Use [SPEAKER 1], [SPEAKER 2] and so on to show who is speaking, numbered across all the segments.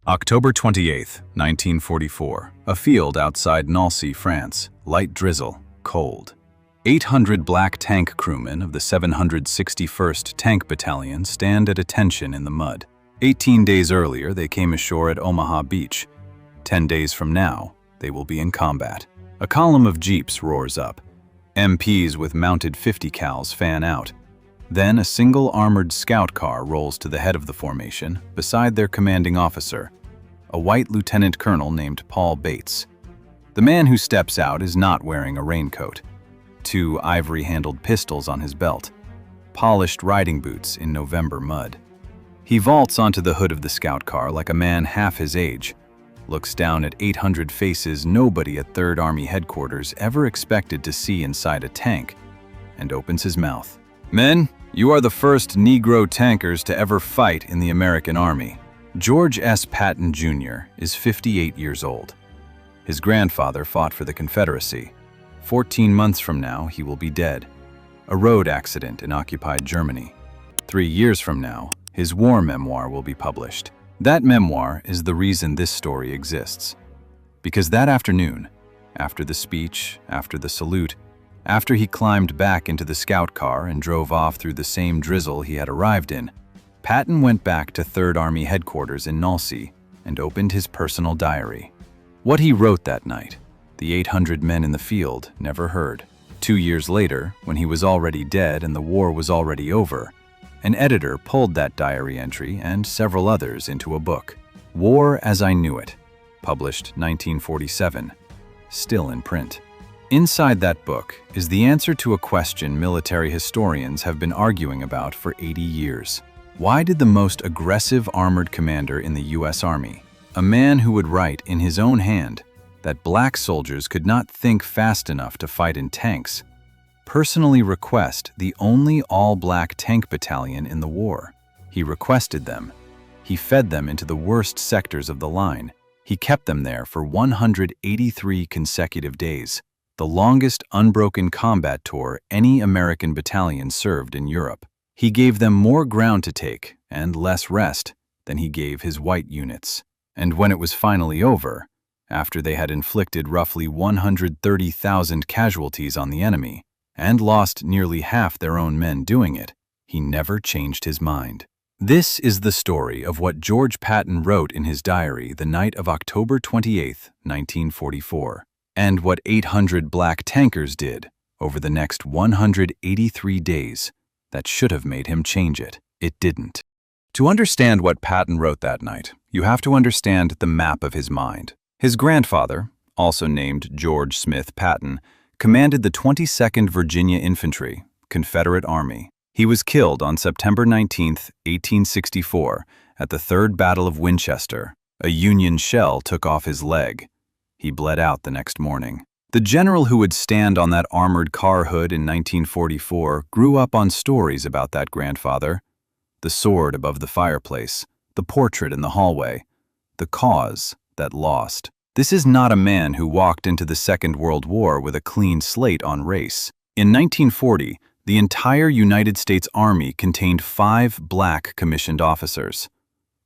[SPEAKER 1] October 28, 1944. A field outside Nancy, France. Light drizzle. Cold. 800 black tank crewmen of the 761st Tank Battalion stand at attention in the mud. 18 days earlier, they came ashore at Omaha Beach. 10 days from now, they will be in combat. A column of jeeps roars up. MPs with mounted 50 cals fan out. Then a single armored scout car rolls to the head of the formation, beside their commanding officer, a white lieutenant colonel named Paul Bates. The man who steps out is not wearing a raincoat. 2 ivory-handled pistols on his belt. Polished riding boots in November mud. He vaults onto the hood of the scout car like a man half his age, looks down at 800 faces nobody at 3rd Army headquarters ever expected to see inside a tank, and opens his mouth. "Men, you are the first Negro tankers to ever fight in the American Army." George S. Patton Jr. is 58 years old. His grandfather fought for the Confederacy. 14 months from now, he will be dead. A road accident in occupied Germany. 3 years from now, his war memoir will be published. That memoir is the reason this story exists. Because that afternoon, after the speech, after the salute, after he climbed back into the scout car and drove off through the same drizzle he had arrived in, Patton went back to 3rd Army headquarters in Nancy and opened his personal diary. What he wrote that night, the 800 men in the field never heard. 2 years later, when he was already dead and the war was already over, an editor pulled that diary entry and several others into a book, War as I Knew It, published 1947, still in print. Inside that book is the answer to a question military historians have been arguing about for 80 years. Why did the most aggressive armored commander in the U.S. Army, a man who would write in his own hand that black soldiers could not think fast enough to fight in tanks, personally request the only all-black tank battalion in the war? He requested them. He fed them into the worst sectors of the line. He kept them there for 183 consecutive days, the longest unbroken combat tour any American battalion served in Europe. He gave them more ground to take and less rest than he gave his white units. And when it was finally over, after they had inflicted roughly 130,000 casualties on the enemy and lost nearly half their own men doing it, he never changed his mind. This is the story of what George Patton wrote in his diary the night of October 28, 1944. And what 800 black tankers did over the next 183 days that should have made him change it. It didn't. To understand what Patton wrote that night, you have to understand the map of his mind. His grandfather, also named George Smith Patton, commanded the 22nd Virginia Infantry, Confederate Army. He was killed on September 19, 1864, at the 3rd Battle of Winchester. A Union shell took off his leg. He bled out the next morning. The general who would stand on that armored car hood in 1944 grew up on stories about that grandfather. The sword above the fireplace, the portrait in the hallway, the cause that lost. This is not a man who walked into the Second World War with a clean slate on race. In 1940, the entire United States Army contained 5 black commissioned officers.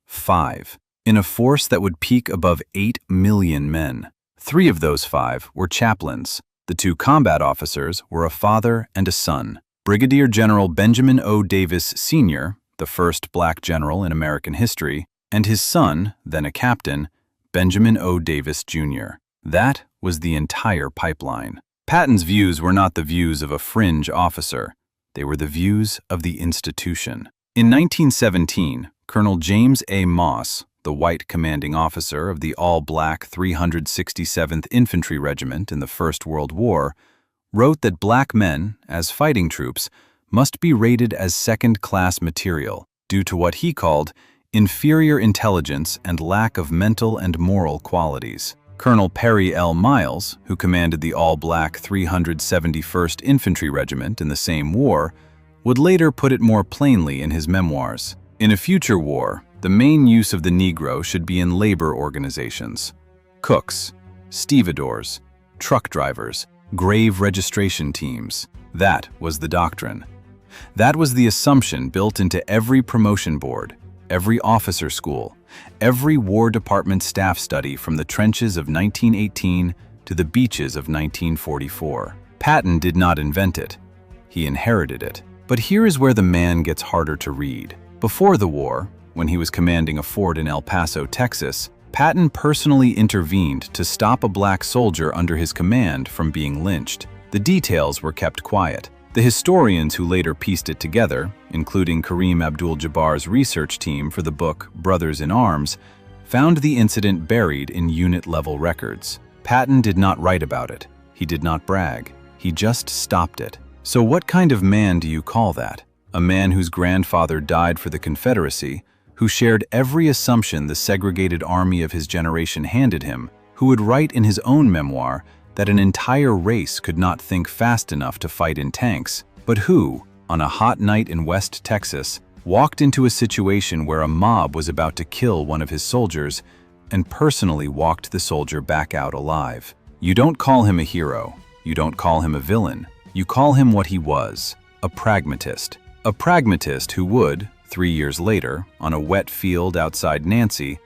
[SPEAKER 1] 5. In a force that would peak above 8 million men. 3 of those 5 were chaplains. The 2 combat officers were a father and a son. Brigadier General Benjamin O. Davis, Sr., the first black general in American history, and his son, then a captain, Benjamin O. Davis, Jr. That was the entire pipeline. Patton's views were not the views of a fringe officer. They were the views of the institution. In 1917, Colonel James A. Moss, the white commanding officer of the all-black 367th Infantry Regiment in the First World War, wrote that black men, as fighting troops, must be rated as second-class material due to what he called inferior intelligence and lack of mental and moral qualities. Colonel Perry L. Miles, who commanded the all-black 371st Infantry Regiment in the same war, would later put it more plainly in his memoirs. In a future war, the main use of the Negro should be in labor organizations. Cooks, stevedores, truck drivers, grave registration teams. That was the doctrine. That was the assumption built into every promotion board, every officer school, every War Department staff study from the trenches of 1918 to the beaches of 1944. Patton did not invent it. He inherited it. But here is where the man gets harder to read. Before the war, when he was commanding a fort in El Paso, Texas, Patton personally intervened to stop a black soldier under his command from being lynched. The details were kept quiet. The historians who later pieced it together, including Kareem Abdul-Jabbar's research team for the book Brothers in Arms, found the incident buried in unit-level records. Patton did not write about it. He did not brag. He just stopped it. So what kind of man do you call that? A man whose grandfather died for the Confederacy, who shared every assumption the segregated army of his generation handed him, who would write in his own memoir that an entire race could not think fast enough to fight in tanks, but who, on a hot night in West Texas, walked into a situation where a mob was about to kill one of his soldiers and personally walked the soldier back out alive. You don't call him a hero. You don't call him a villain. You call him what he was, a pragmatist. A pragmatist who would, 3 years later, on a wet field outside Nancy,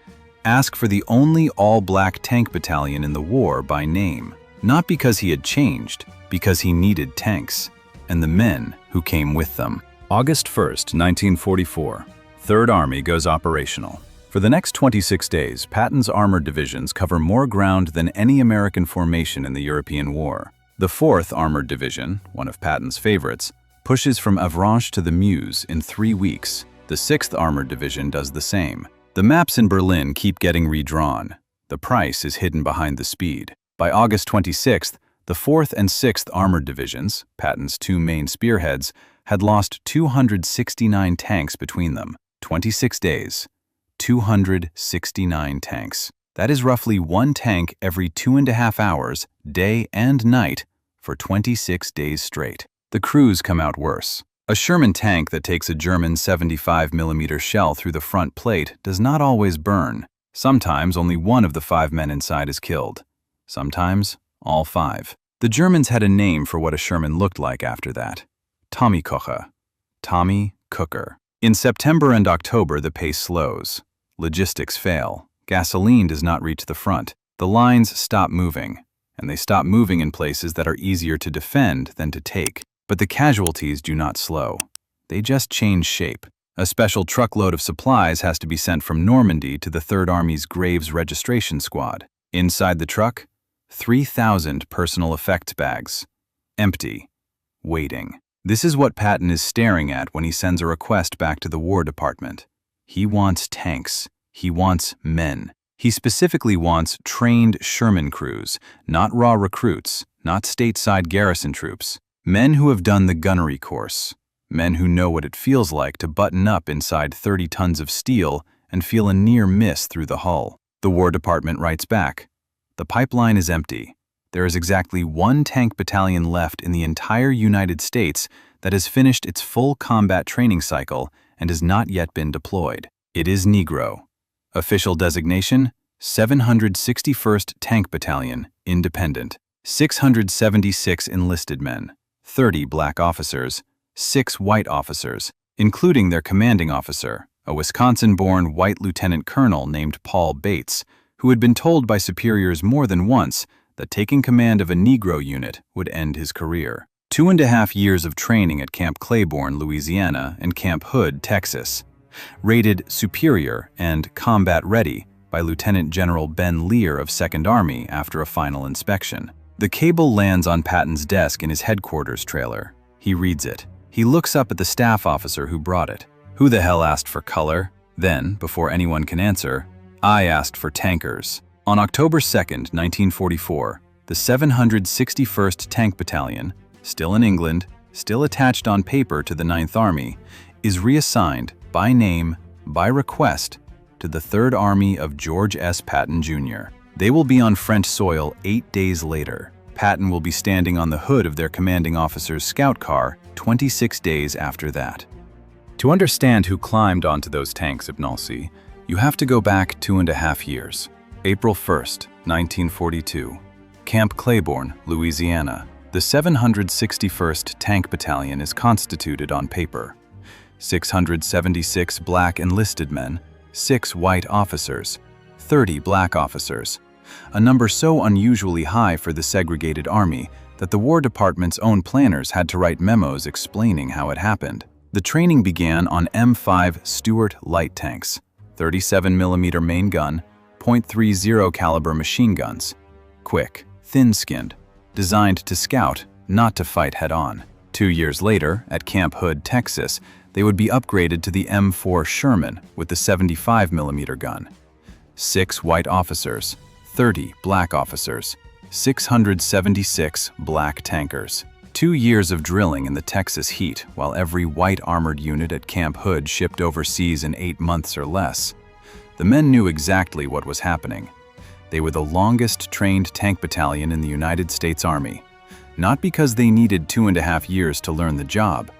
[SPEAKER 1] ask for the only all-black tank battalion in the war by name. Not because he had changed, because he needed tanks, and the men who came with them. August 1st, 1944. 3rd Army goes operational. For the next 26 days, Patton's armored divisions cover more ground than any American formation in the European War. The 4th Armored Division, one of Patton's favorites, pushes from Avranches to the Meuse in 3 weeks. The 6th Armored Division does the same. The maps in Berlin keep getting redrawn. The price is hidden behind the speed. By August 26th, the 4th and 6th Armored Divisions, Patton's 2 main spearheads, had lost 269 tanks between them. 26 days. 269 tanks. That is roughly 1 tank every 2.5 hours, day and night, for 26 days straight. The crews come out worse. A Sherman tank that takes a German 75mm shell through the front plate does not always burn. Sometimes only one of the 5 men inside is killed. Sometimes, all 5. The Germans had a name for what a Sherman looked like after that. Tommy Kocher. Tommy Cooker. In September and October, the pace slows. Logistics fail. Gasoline does not reach the front. The lines stop moving, and they stop moving in places that are easier to defend than to take. But the casualties do not slow. They just change shape. A special truckload of supplies has to be sent from Normandy to the 3rd Army's Graves Registration Squad. Inside the truck, 3,000 personal effects bags. Empty. Waiting. This is what Patton is staring at when he sends a request back to the War Department. He wants tanks. He wants men. He specifically wants trained Sherman crews, not raw recruits, not stateside garrison troops. Men who have done the gunnery course. Men who know what it feels like to button up inside 30 tons of steel and feel a near miss through the hull. The War Department writes back, "The pipeline is empty. There is exactly 1 tank battalion left in the entire United States that has finished its full combat training cycle and has not yet been deployed. It is Negro. Official designation, 761st Tank Battalion, Independent. 676 enlisted men, 30 black officers, 6 white officers, including their commanding officer, a Wisconsin-born white lieutenant colonel named Paul Bates, who had been told by superiors more than once that taking command of a Negro unit would end his career. 2.5 years of training at Camp Claiborne, Louisiana, and Camp Hood, Texas. Rated superior and combat ready by Lieutenant General Ben Lear of 2nd Army after a final inspection. The cable lands on Patton's desk in his headquarters trailer. He reads it. He looks up at the staff officer who brought it. "Who the hell asked for color?" Then, before anyone can answer, "I asked for tankers." On October 2nd, 1944, the 761st Tank Battalion, still in England, still attached on paper to the 9th Army, is reassigned, by name, by request, to the 3rd Army of George S. Patton Jr. They will be on French soil 8 days later. Patton will be standing on the hood of their commanding officer's scout car 26 days after that. To understand who climbed onto those tanks at Nancy, you have to go back 2.5 years. April 1st, 1942. Camp Claiborne, Louisiana. The 761st Tank Battalion is constituted on paper. 676 black enlisted men, 6 white officers, 30 black officers, a number so unusually high for the segregated army that the War Department's own planners had to write memos explaining how it happened. The training began on M5 Stuart light tanks, 37mm main gun, .30 caliber machine guns. Quick, thin-skinned, designed to scout, not to fight head-on. 2 years later, at Camp Hood, Texas, they would be upgraded to the M4 Sherman with the 75mm gun. 6 white officers, 30 black officers, 676 black tankers. 2 years of drilling in the Texas heat while every white armored unit at Camp Hood shipped overseas in 8 months or less. The men knew exactly what was happening. They were the longest trained tank battalion in the United States Army, not because they needed 2.5 years to learn the job.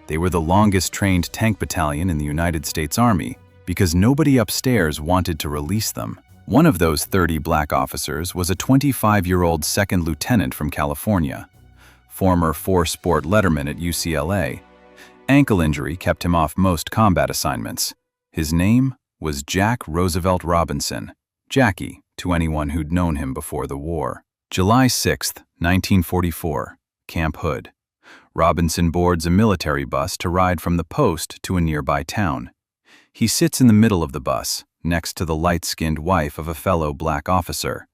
[SPEAKER 1] They were the longest trained tank battalion in the United States Army because nobody upstairs wanted to release them. One of those 30 black officers was a 25-year-old second lieutenant from California, former 4-sport letterman at UCLA. Ankle injury kept him off most combat assignments. His name was Jack Roosevelt Robinson, Jackie to anyone who'd known him before the war. July 6, 1944, Camp Hood. Robinson boards a military bus to ride from the post to a nearby town. He sits in the middle of the bus, next to the light-skinned wife of a fellow black officer.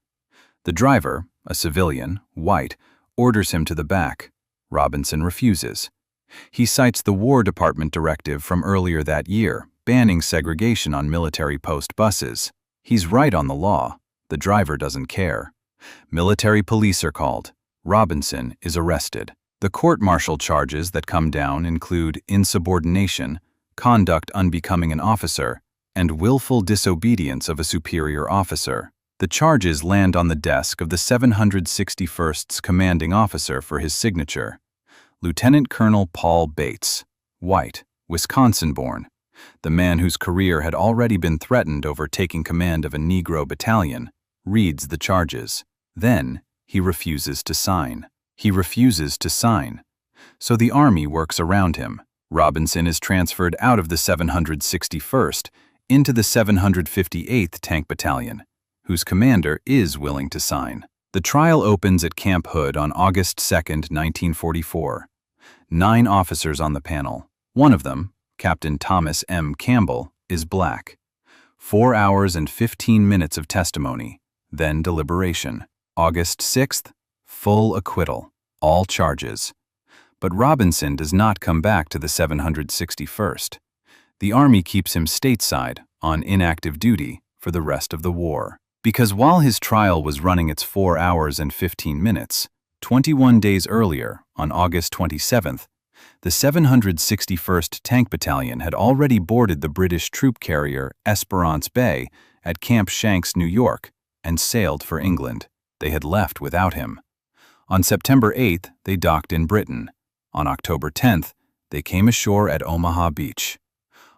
[SPEAKER 1] The driver, a civilian, white, orders him to the back. Robinson refuses. He cites the War Department directive from earlier that year, banning segregation on military post buses. He's right on the law. The driver doesn't care. Military police are called. Robinson is arrested. The court-martial charges that come down include insubordination, conduct unbecoming an officer, and willful disobedience of a superior officer. The charges land on the desk of the 761st's commanding officer for his signature, Lieutenant Colonel Paul Bates, white, Wisconsin-born, the man whose career had already been threatened over taking command of a Negro battalion, reads the charges. Then, he refuses to sign. So the Army works around him. Robinson is transferred out of the 761st into the 758th Tank Battalion, whose commander is willing to sign. The trial opens at Camp Hood on August 2, 1944. 9 officers on the panel. One of them, Captain Thomas M. Campbell, is black. 4 hours and 15 minutes of testimony, then deliberation. August 6th, full acquittal, all charges. But Robinson does not come back to the 761st. The Army keeps him stateside, on inactive duty, for the rest of the war. Because while his trial was running its 4 hours and 15 minutes, 21 days earlier, on August 27th, the 761st Tank Battalion had already boarded the British troop carrier Esperance Bay at Camp Shanks, New York, and sailed for England. They had left without him. On September 8th, they docked in Britain. On October 10th, they came ashore at Omaha Beach.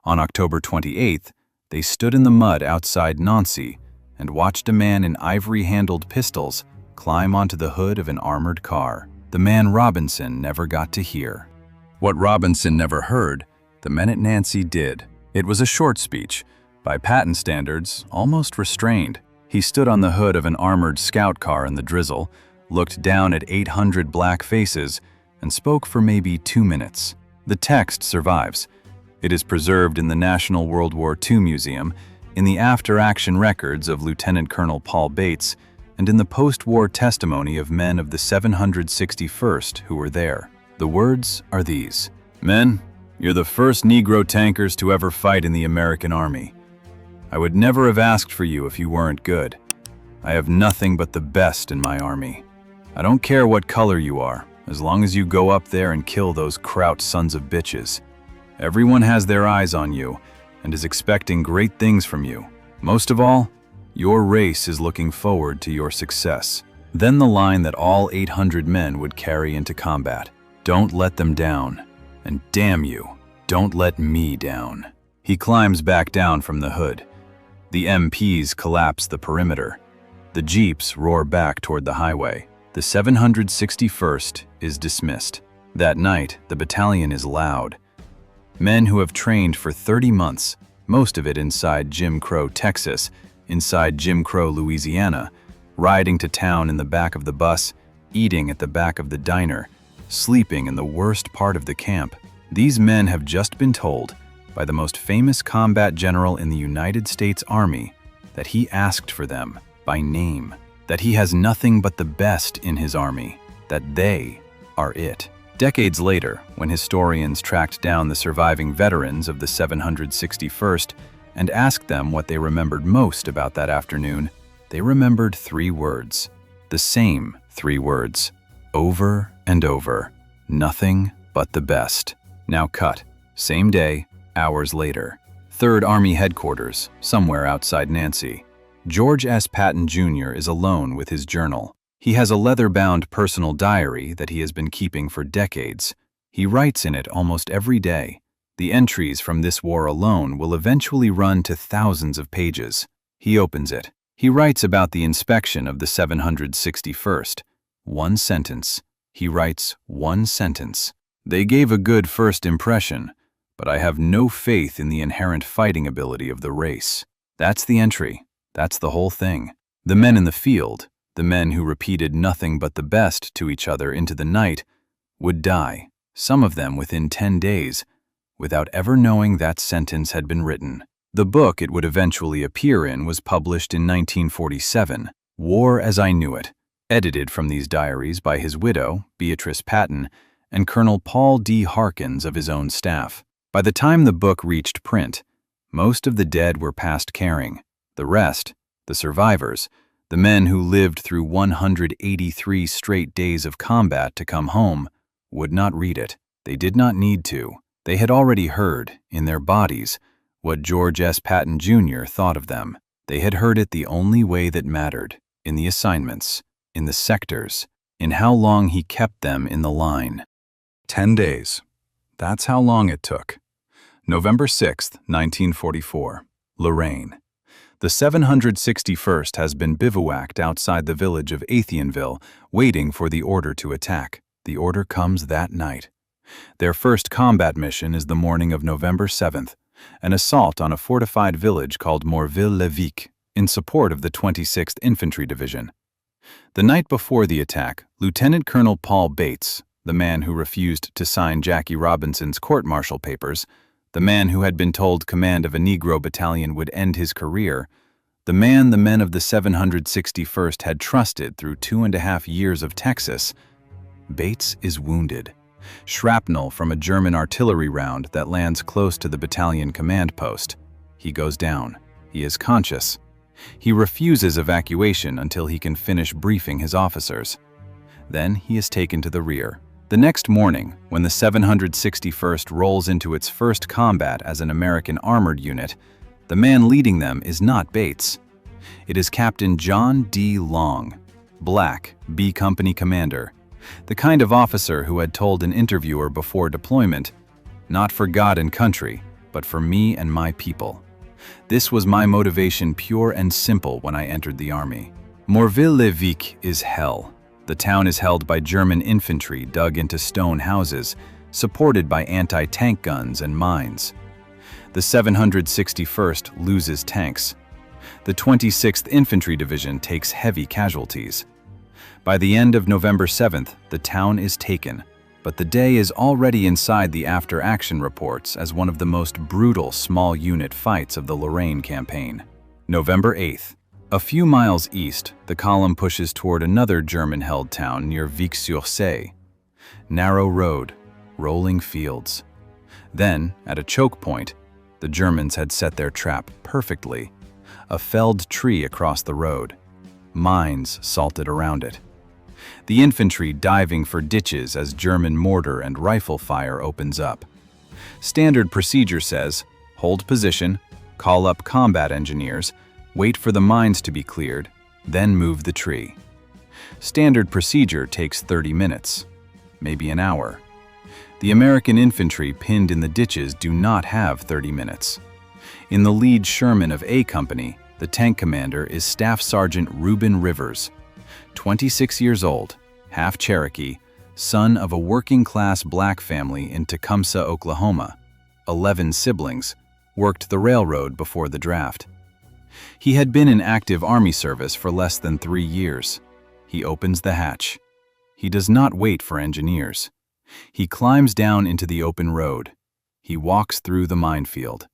[SPEAKER 1] On October 28th, they stood in the mud outside Nancy and watched a man in ivory-handled pistols climb onto the hood of an armored car. The man Robinson never got to hear. What Robinson never heard, the men at Nancy did. It was a short speech, by Patton standards, almost restrained. He stood on the hood of an armored scout car in the drizzle, looked down at 800 black faces, and spoke for maybe 2 minutes. The text survives. It is preserved in the National World War II Museum, in the after-action records of Lieutenant Colonel Paul Bates, and in the post-war testimony of men of the 761st who were there. The words are these: "Men, you're the first Negro tankers to ever fight in the American Army. I would never have asked for you if you weren't good. I have nothing but the best in my Army. I don't care what color you are, as long as you go up there and kill those Kraut sons of bitches. Everyone has their eyes on you and is expecting great things from you. Most of all, your race is looking forward to your success." Then the line that all 800 men would carry into combat: "Don't let them down, and damn you, don't let me down." He climbs back down from the hood. The MPs collapse the perimeter. The jeeps roar back toward the highway. The 761st is dismissed. That night, the battalion is loud. Men who have trained for 30 months, most of it inside Jim Crow, Texas, inside Jim Crow, Louisiana, riding to town in the back of the bus, eating at the back of the diner, sleeping in the worst part of the camp. These men have just been told by the most famous combat general in the United States Army that he asked for them by name, that he has nothing but the best in his army, that they are it. Decades later, when historians tracked down the surviving veterans of the 761st and asked them what they remembered most about that afternoon, they remembered 3 words, the same 3 words, over and over, nothing but the best. Now cut, same day, hours later. 3rd Army Headquarters, somewhere outside Nancy. George S. Patton Jr. is alone with his journal. He has a leather-bound personal diary that he has been keeping for decades. He writes in it almost every day. The entries from this war alone will eventually run to thousands of pages. He opens it. He writes about the inspection of the 761st. 1 sentence. He writes 1 sentence. They gave a good first impression, but I have no faith in the inherent fighting ability of the race. That's the entry. That's the whole thing. The men in the field, the men who repeated nothing but the best to each other into the night, would die, some of them within 10 days, without ever knowing that sentence had been written. The book it would eventually appear in was published in 1947, War as I Knew It, edited from these diaries by his widow, Beatrice Patton, and Colonel Paul D. Harkins of his own staff. By the time the book reached print, most of the dead were past caring. The rest, the survivors, the men who lived through 183 straight days of combat to come home, would not read it. They did not need to. They had already heard, in their bodies, what George S. Patton Jr. thought of them. They had heard it the only way that mattered, in the assignments, in the sectors, in how long he kept them in the line. 10 days. That's how long it took. November 6, 1944, Lorraine. The 761st has been bivouacked outside the village of Athionville, waiting for the order to attack. The order comes that night. Their first combat mission is the morning of November 7th, an assault on a fortified village called Morville-lès-Vic, in support of the 26th Infantry Division. The night before the attack, Lieutenant Colonel Paul Bates, the man who refused to sign Jackie Robinson's court-martial papers, the man who had been told command of a Negro battalion would end his career, the man the men of the 761st had trusted through 2.5 years of Texas, Bates is wounded. Shrapnel from a German artillery round that lands close to the battalion command post. He goes down. He is conscious. He refuses evacuation until he can finish briefing his officers. Then he is taken to the rear. The next morning, when the 761st rolls into its first combat as an American armored unit, the man leading them is not Bates. It is Captain John D. Long, Black, B Company commander, the kind of officer who had told an interviewer before deployment, "Not for God and country, but for me and my people. This was my motivation, pure and simple, when I entered the army." Morville-lès-Vic is hell. The town is held by German infantry dug into stone houses, supported by anti-tank guns and mines. The 761st loses tanks. The 26th Infantry Division takes heavy casualties. By the end of November 7th, the town is taken, but the day is already inside the after-action reports as one of the most brutal small unit fights of the Lorraine campaign. November 8th. A few miles east, the column pushes toward another German-held town near Vic-sur-Seine. Narrow road, rolling fields. Then, at a choke point, the Germans had set their trap perfectly. A felled tree across the road. Mines salted around it. The infantry diving for ditches as German mortar and rifle fire opens up. Standard procedure says, hold position, call up combat engineers, wait for the mines to be cleared, then move the tree. Standard procedure takes 30 minutes, maybe an hour. The American infantry pinned in the ditches do not have 30 minutes. In the lead Sherman of A Company, the tank commander is Staff Sergeant Ruben Rivers, 26 years old, half Cherokee, son of a working-class black family in Tecumseh, Oklahoma. 11 siblings, worked the railroad before the draft. He had been in active army service for less than 3 years. He opens the hatch. He does not wait for engineers. He climbs down into the open road. He walks through the minefield.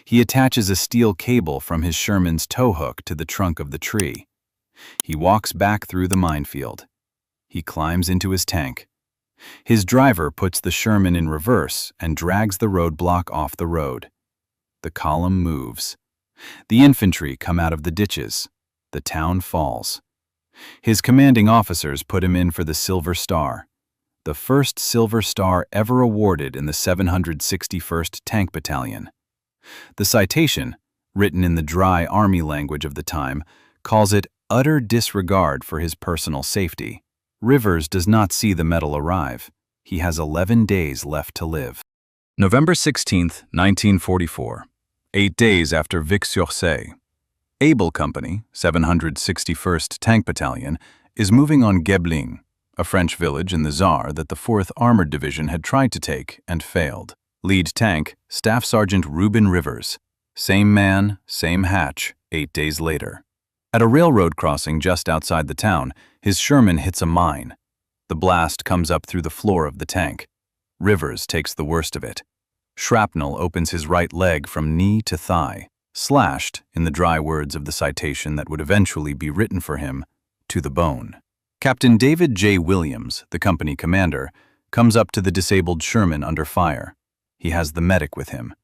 [SPEAKER 1] He attaches a steel cable from his Sherman's tow hook to the trunk of the tree. He walks back through the minefield. He climbs into his tank. His driver puts the Sherman in reverse and drags the roadblock off the road. The column moves. The infantry come out of the ditches. The town falls. His commanding officers put him in for the Silver Star, the first Silver Star ever awarded in the 761st Tank Battalion. The citation, written in the dry army language of the time, calls it utter disregard for his personal safety. Rivers does not see the medal arrive. He has 11 days left to live. November 16, 1944, 8 days after Vic-sur-Seille. Able Company, 761st Tank Battalion, is moving on Gebling, a French village in the Saar that the 4th Armored Division had tried to take and failed. Lead tank, Staff Sergeant Ruben Rivers. Same man, same hatch, 8 days later. At a railroad crossing just outside the town, his Sherman hits a mine. The blast comes up through the floor of the tank. Rivers takes the worst of it. Shrapnel opens his right leg from knee to thigh, slashed, in the dry words of the citation that would eventually be written for him, to the bone. Captain David J. Williams, the company commander, comes up to the disabled Sherman under fire. He has the medic with him.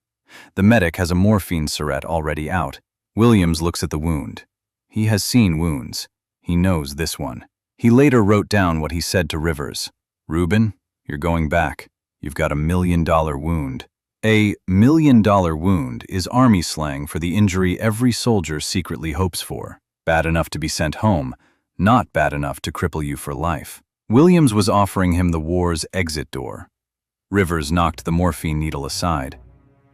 [SPEAKER 1] The medic has a morphine syringe already out. Williams looks at the wound. He has seen wounds. He knows this one. He later wrote down what he said to Rivers. "Ruben, you're going back. You've got $1 million wound." A $1 million wound is Army slang for the injury every soldier secretly hopes for. Bad enough to be sent home, not bad enough to cripple you for life. Williams was offering him the war's exit door. Rivers knocked the morphine needle aside.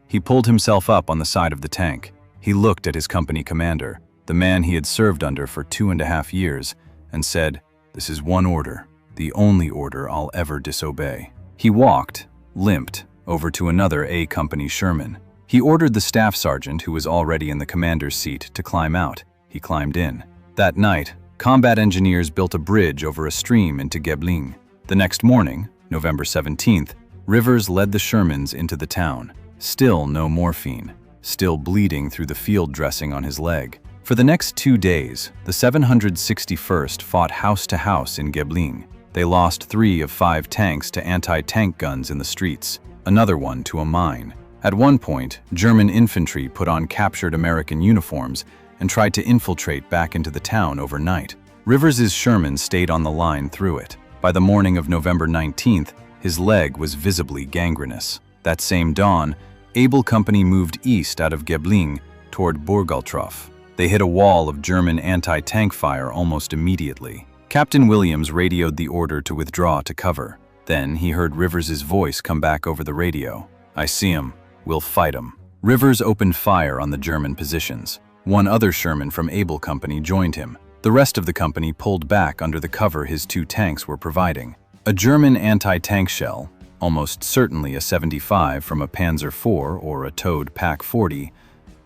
[SPEAKER 1] He pulled himself up on the side of the tank. He looked at his company commander, the man he had served under for 2.5 years, and said, "This is one order, the only order I'll ever disobey." He walked, limped, over to another A Company Sherman. He ordered the staff sergeant, who was already in the commander's seat, to climb out. He climbed in. That night, combat engineers built a bridge over a stream into Gebling. The next morning, November 17th, Rivers led the Shermans into the town. Still no morphine. Still bleeding through the field dressing on his leg. For the next 2 days, the 761st fought house to house in Gebling. They lost 3 of 5 tanks to anti-tank guns in the streets, another one to a mine. At one point, German infantry put on captured American uniforms and tried to infiltrate back into the town overnight. Rivers' Sherman stayed on the line through it. By the morning of November 19th, his leg was visibly gangrenous. That same dawn, Able Company moved east out of Gebling toward Bourgaltroff. They hit a wall of German anti-tank fire almost immediately. Captain Williams radioed the order to withdraw to cover. Then he heard Rivers' voice come back over the radio. "I see him. We'll fight him." Rivers opened fire on the German positions. One other Sherman from Able Company joined him. The rest of the company pulled back under the cover his 2 tanks were providing. A German anti-tank shell, almost certainly a 75 from a Panzer IV or a towed Pak 40,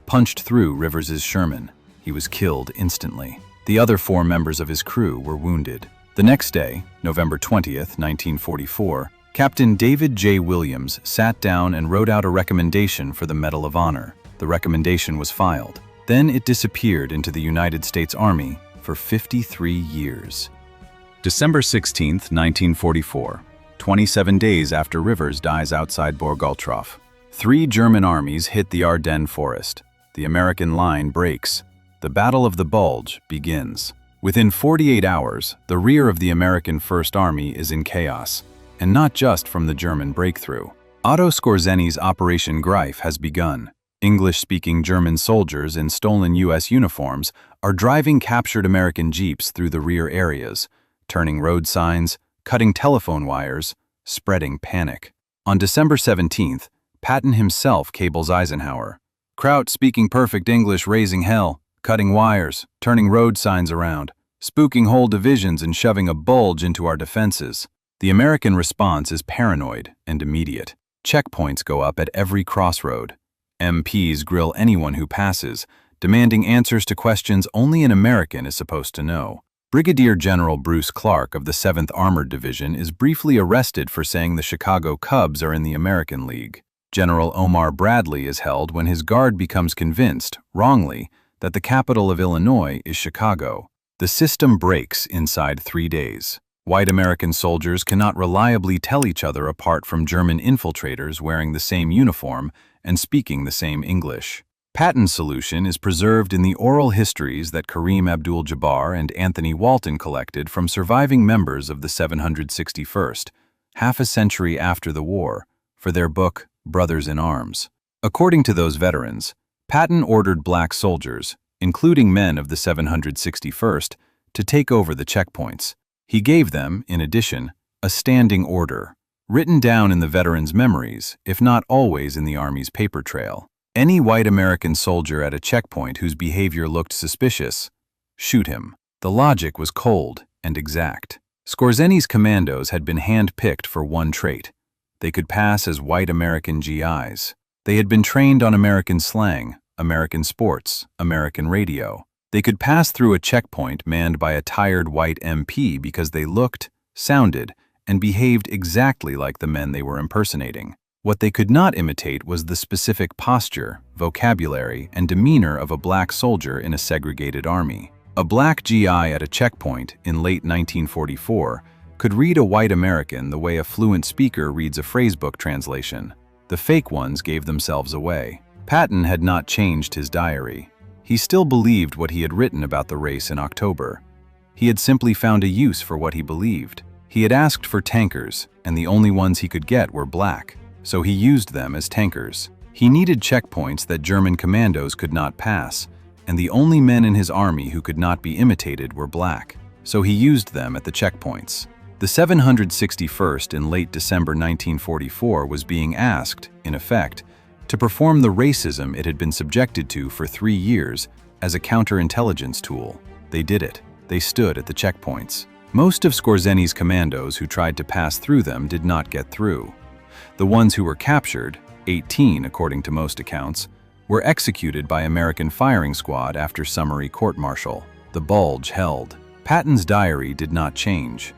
[SPEAKER 1] punched through Rivers' Sherman. He was killed instantly. The other 4 members of his crew were wounded. The next day, November 20th, 1944, Captain David J. Williams sat down and wrote out a recommendation for the Medal of Honor. The recommendation was filed. Then it disappeared into the United States Army for 53 years. December 16th, 1944, 27 days after Rivers dies outside Bourgaltroff. 3 German armies hit the Ardennes forest. The American line breaks. The Battle of the Bulge begins. Within 48 hours, the rear of the American First Army is in chaos, and not just from the German breakthrough. Otto Skorzeny's Operation Greif has begun. English-speaking German soldiers in stolen U.S. uniforms are driving captured American jeeps through the rear areas, turning road signs, cutting telephone wires, spreading panic. On December 17th, Patton himself cables Eisenhower. "Kraut speaking perfect English raising hell, cutting wires, turning road signs around, spooking whole divisions and shoving a bulge into our defenses." The American response is paranoid and immediate. Checkpoints go up at every crossroad. MPs grill anyone who passes, demanding answers to questions only an American is supposed to know. Brigadier General Bruce Clark of the 7th Armored Division is briefly arrested for saying the Chicago Cubs are in the American League. General Omar Bradley is held when his guard becomes convinced, wrongly, that the capital of Illinois is Chicago. The system breaks inside 3 days. White American soldiers cannot reliably tell each other apart from German infiltrators wearing the same uniform and speaking the same English. Patton's solution is preserved in the oral histories that Kareem Abdul-Jabbar and Anthony Walton collected from surviving members of the 761st, half a century after the war, for their book, Brothers in Arms. According to those veterans, Patton ordered black soldiers, including men of the 761st, to take over the checkpoints. He gave them, in addition, a standing order, written down in the veterans' memories, if not always in the Army's paper trail. Any white American soldier at a checkpoint whose behavior looked suspicious, shoot him. The logic was cold and exact. Skorzeni's commandos had been hand-picked for one trait. They could pass as white American GIs. They had been trained on American slang, American sports, American radio. They could pass through a checkpoint manned by a tired white MP because they looked, sounded, and behaved exactly like the men they were impersonating. What they could not imitate was the specific posture, vocabulary, and demeanor of a black soldier in a segregated army. A black GI at a checkpoint in late 1944 could read a white American the way a fluent speaker reads a phrasebook translation. The fake ones gave themselves away. Patton had not changed his diary. He still believed what he had written about the race in October. He had simply found a use for what he believed. He had asked for tankers, and the only ones he could get were black. So he used them as tankers. He needed checkpoints that German commandos could not pass, and the only men in his army who could not be imitated were black. So he used them at the checkpoints. The 761st in late December 1944 was being asked, in effect, to perform the racism it had been subjected to for 3 years as a counterintelligence tool. They did it. They stood at the checkpoints. Most of Skorzeni's commandos who tried to pass through them did not get through. The ones who were captured, 18 according to most accounts, were executed by American firing squad after summary court-martial. The Bulge held. Patton's diary did not change.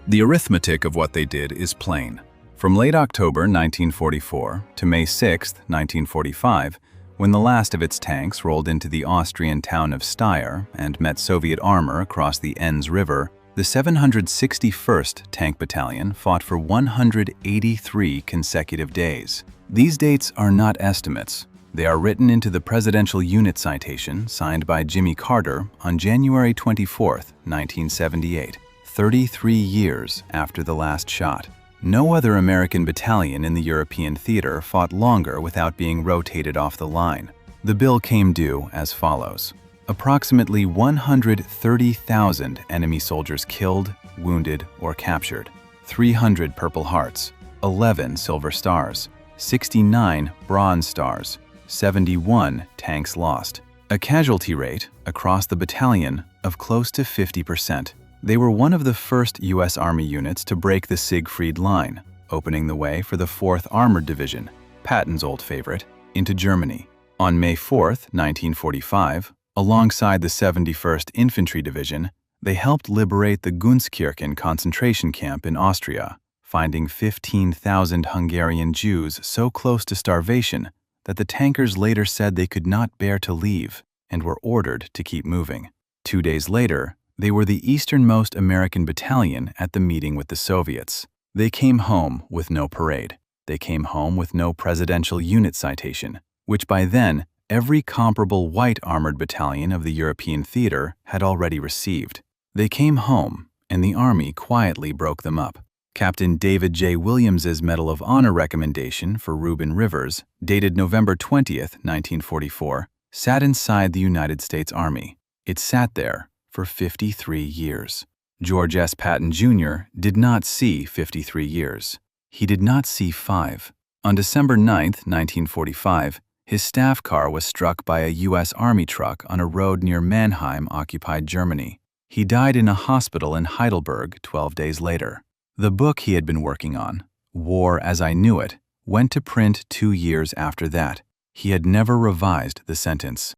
[SPEAKER 1] The arithmetic of what they did is plain. From late October 1944 to May 6, 1945, when the last of its tanks rolled into the Austrian town of Steyr and met Soviet armor across the Enns River, the 761st Tank Battalion fought for 183 consecutive days. These dates are not estimates. They are written into the Presidential Unit Citation signed by Jimmy Carter on January 24, 1978, 33 years after the last shot. No other American battalion in the European theater fought longer without being rotated off the line. The bill came due as follows. Approximately 130,000 enemy soldiers killed, wounded, or captured, 300 Purple Hearts, 11 Silver Stars, 69 Bronze Stars, 71 tanks lost. A casualty rate across the battalion of close to 50%. They were one of the first U.S. Army units to break the Siegfried Line, opening the way for the 4th Armored Division, Patton's old favorite, into Germany. On May 4, 1945, alongside the 71st Infantry Division, they helped liberate the Gunskirchen concentration camp in Austria, finding 15,000 Hungarian Jews so close to starvation that the tankers later said they could not bear to leave and were ordered to keep moving. 2 days later, they were the easternmost American battalion at the meeting with the Soviets. They came home with no parade. They came home with no Presidential Unit Citation, which by then every comparable white armored battalion of the European theater had already received. They came home, and the Army quietly broke them up. Captain David J. Williams's Medal of Honor recommendation for Ruben Rivers, dated November 20, 1944, sat inside the United States Army. It sat there for 53 years. George S. Patton Jr. did not see 53 years. He did not see 5. On December 9, 1945, his staff car was struck by a U.S. Army truck on a road near Mannheim, occupied Germany. He died in a hospital in Heidelberg 12 days later. The book he had been working on, War as I Knew It, went to print 2 years after that. He had never revised the sentence.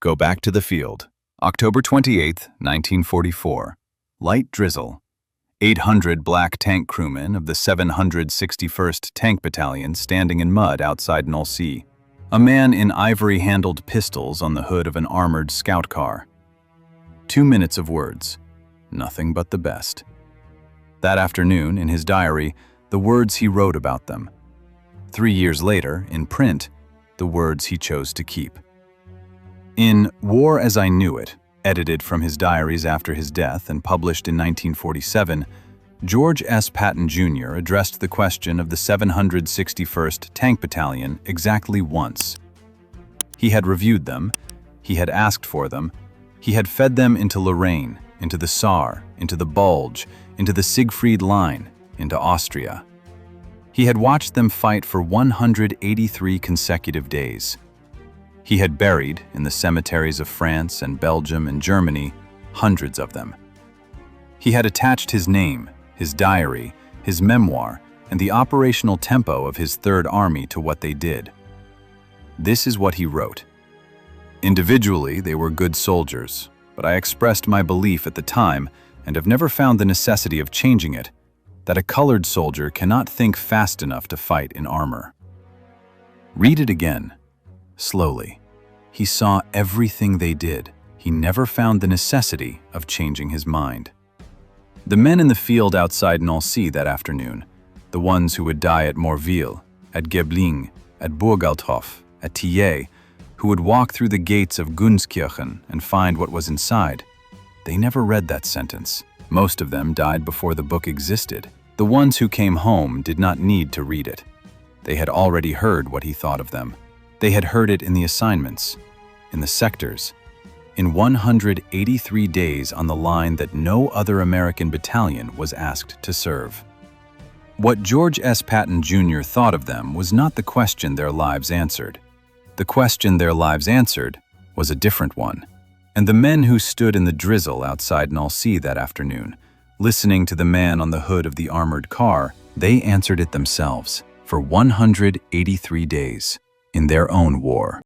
[SPEAKER 1] Go back to the field. October 28, 1944. Light drizzle. 800 black tank crewmen of the 761st Tank Battalion standing in mud outside Nolsea. A man in ivory-handled pistols on the hood of an armored scout car. 2 minutes of words. Nothing but the best. That afternoon, in his diary, the words he wrote about them. 3 years later, in print, the words he chose to keep. In War as I Knew It, edited from his diaries after his death and published in 1947, George S. Patton Jr. addressed the question of the 761st Tank Battalion exactly once. He had reviewed them, he had asked for them, he had fed them into Lorraine, into the Saar, into the Bulge, into the Siegfried Line, into Austria. He had watched them fight for 183 consecutive days. He had buried, in the cemeteries of France and Belgium and Germany, hundreds of them. He had attached his name, his diary, his memoir, and the operational tempo of his Third Army to what they did. This is what he wrote. Individually, they were good soldiers, but I expressed my belief at the time, and have never found the necessity of changing it, that a colored soldier cannot think fast enough to fight in armor. Read it again. Slowly. He saw everything they did. He never found the necessity of changing his mind. The men in the field outside Nancy that afternoon, the ones who would die at Morville, at Gebling, at Bourgaltroff, at Thiers, who would walk through the gates of Gunskirchen and find what was inside, they never read that sentence. Most of them died before the book existed. The ones who came home did not need to read it. They had already heard what he thought of them. They had heard it in the assignments, in the sectors, in 183 days on the line that no other American battalion was asked to serve. What George S. Patton Jr. thought of them was not the question their lives answered. The question their lives answered was a different one. And the men who stood in the drizzle outside Nancy that afternoon, listening to the man on the hood of the armored car, they answered it themselves for 183 days. In their own war.